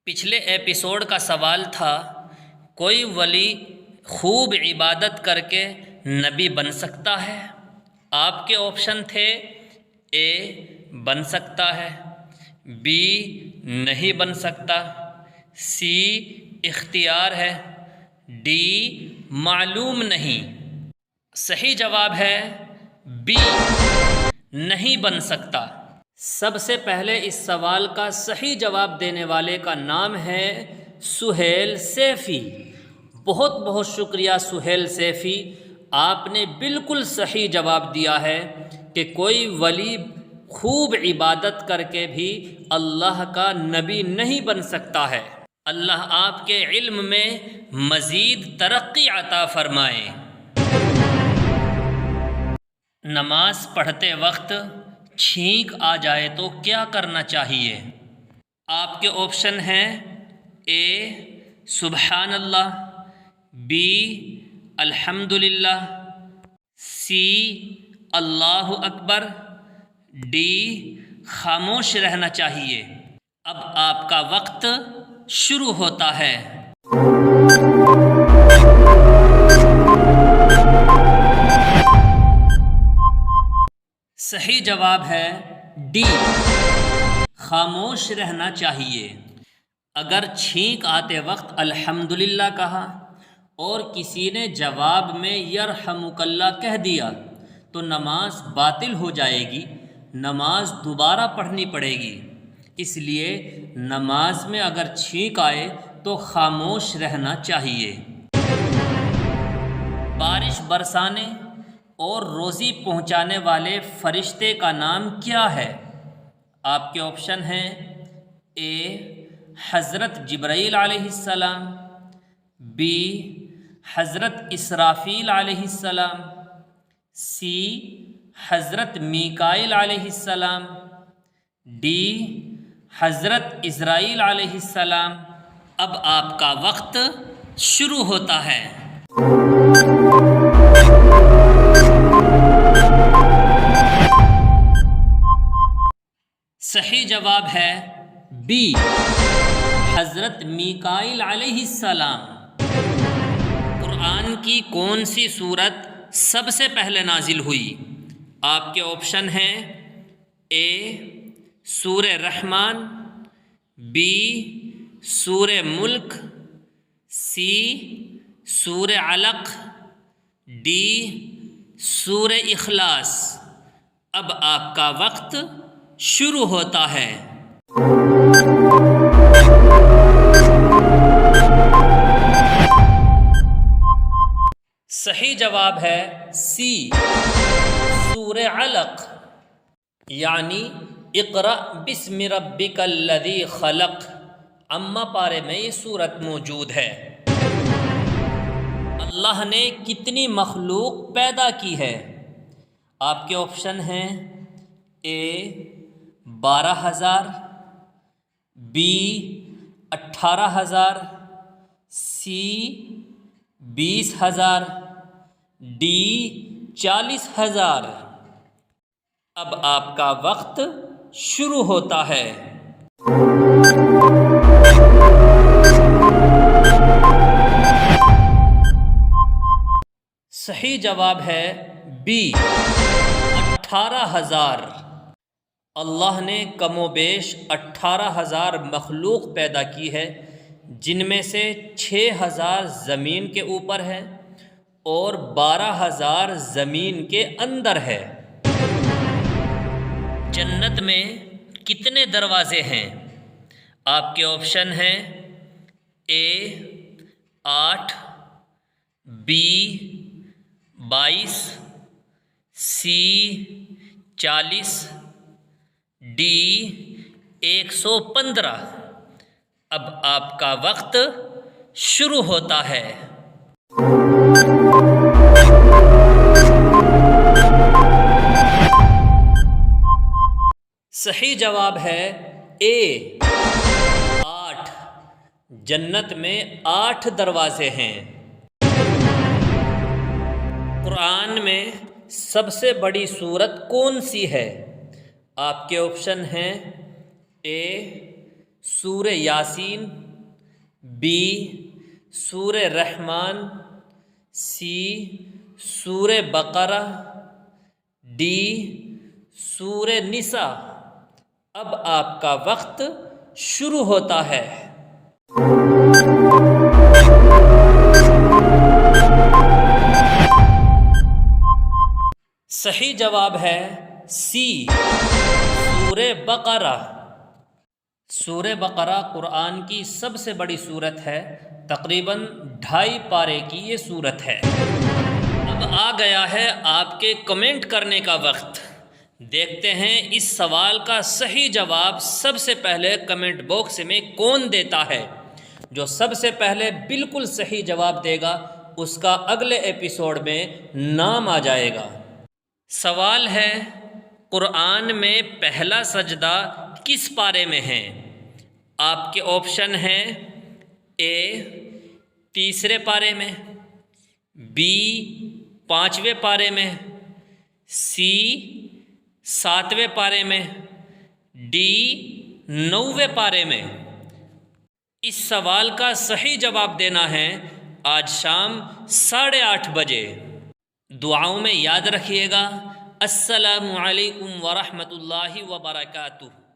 پچھلے ایپیسوڈ کا سوال تھا، کوئی ولی خوب عبادت کر کے نبی بن سکتا ہے؟ آپ کے آپشن تھے اے بن سکتا ہے، بی نہیں بن سکتا، سی اختیار ہے، ڈی معلوم نہیں۔ صحیح جواب ہے بی، نہیں بن سکتا۔ سب سے پہلے اس سوال کا صحیح جواب دینے والے کا نام ہے سہیل سیفی۔ بہت بہت شکریہ سہیل سیفی، آپ نے بالکل صحیح جواب دیا ہے کہ کوئی ولی خوب عبادت کر کے بھی اللہ کا نبی نہیں بن سکتا ہے۔ اللہ آپ کے علم میں مزید ترقی عطا فرمائے۔ نماز پڑھتے وقت چھینک آ جائے تو کیا کرنا چاہیے؟ آپ کے آپشن ہیں اے سبحان اللہ، بی الحمدللہ، سی اللہ اکبر، ڈی خاموش رہنا چاہیے۔ اب آپ کا وقت شروع ہوتا ہے۔ صحیح جواب ہے ڈی، خاموش رہنا چاہیے۔ اگر چھینک آتے وقت الحمدللہ کہا اور کسی نے جواب میں یرحمک اللہ کہہ دیا تو نماز باطل ہو جائے گی، نماز دوبارہ پڑھنی پڑے گی۔ اس لیے نماز میں اگر چھینک آئے تو خاموش رہنا چاہیے۔ بارش برسانے اور روزی پہنچانے والے فرشتے کا نام کیا ہے؟ آپ کے آپشن ہیں اے حضرت جبرائیل علیہ السلام، بی حضرت اسرافیل علیہ السلام، سی حضرت میکائیل علیہ السلام، ڈی حضرت اسرائیل علیہ السلام۔ اب آپ کا وقت شروع ہوتا ہے۔ صحیح جواب ہے بی، حضرت میکائیل علیہ السلام۔ قرآن کی کون سی سورت سب سے پہلے نازل ہوئی؟ آپ کے آپشن ہیں اے سورہ رحمان، بی سورہ ملک، سی سورہ علق، ڈی سورہ اخلاص۔ اب آپ کا وقت شروع ہوتا ہے۔ صحیح جواب ہے سی سورہ علق، یعنی اقرأ بسم ربک الذی خلق۔ اما پارے میں یہ سورت موجود ہے۔ اللہ نے کتنی مخلوق پیدا کی ہے؟ آپ کے آپشن ہیں اے 12,000، بی 18,000، سی 20,000، ڈی 40,000۔ اب آپ کا وقت شروع ہوتا ہے۔ صحیح جواب ہے بی 18,000۔ اللہ نے کم و بیش 18,000 مخلوق پیدا کی ہے، جن میں سے 6,000 زمین کے اوپر ہے اور 12,000 زمین کے اندر ہے۔ جنت میں کتنے دروازے ہیں؟ آپ کے آپشن ہیں اے 8، بی 22، سی 40، ڈی 115۔ اب آپ کا وقت شروع ہوتا ہے۔ صحیح جواب ہے اے 8۔ جنت میں 8 دروازے ہیں۔ قرآن میں سب سے بڑی سورت کون سی ہے؟ آپ کے آپشن ہیں اے سورہ یاسین، بی سورہ رحمان، سی سورہ بقرہ، ڈی سورہ نساء۔ اب آپ کا وقت شروع ہوتا ہے۔ صحیح جواب ہے سی سورہ بقرہ۔ سورہ بقرہ قرآن کی سب سے بڑی سورت ہے، تقریباً 2.5 پارے کی یہ سورت ہے۔ اب آ گیا ہے آپ کے کمنٹ کرنے کا وقت۔ دیکھتے ہیں اس سوال کا صحیح جواب سب سے پہلے کمنٹ باکس میں کون دیتا ہے۔ جو سب سے پہلے بالکل صحیح جواب دے گا اس کا اگلے ایپیسوڈ میں نام آ جائے گا۔ سوال ہے، قرآن میں پہلا سجدہ کس پارے میں ہے؟ آپ کے آپشن ہیں، اے 3 پارے میں، بی 5ویں پارے میں، سی 7ویں پارے میں، ڈی 9ویں پارے میں۔ اس سوال کا صحیح جواب دینا ہے آج شام 8:30 بجے۔ دعاؤں میں یاد رکھیے گا۔ السلام علیکم ورحمۃ اللہ وبرکاتہ۔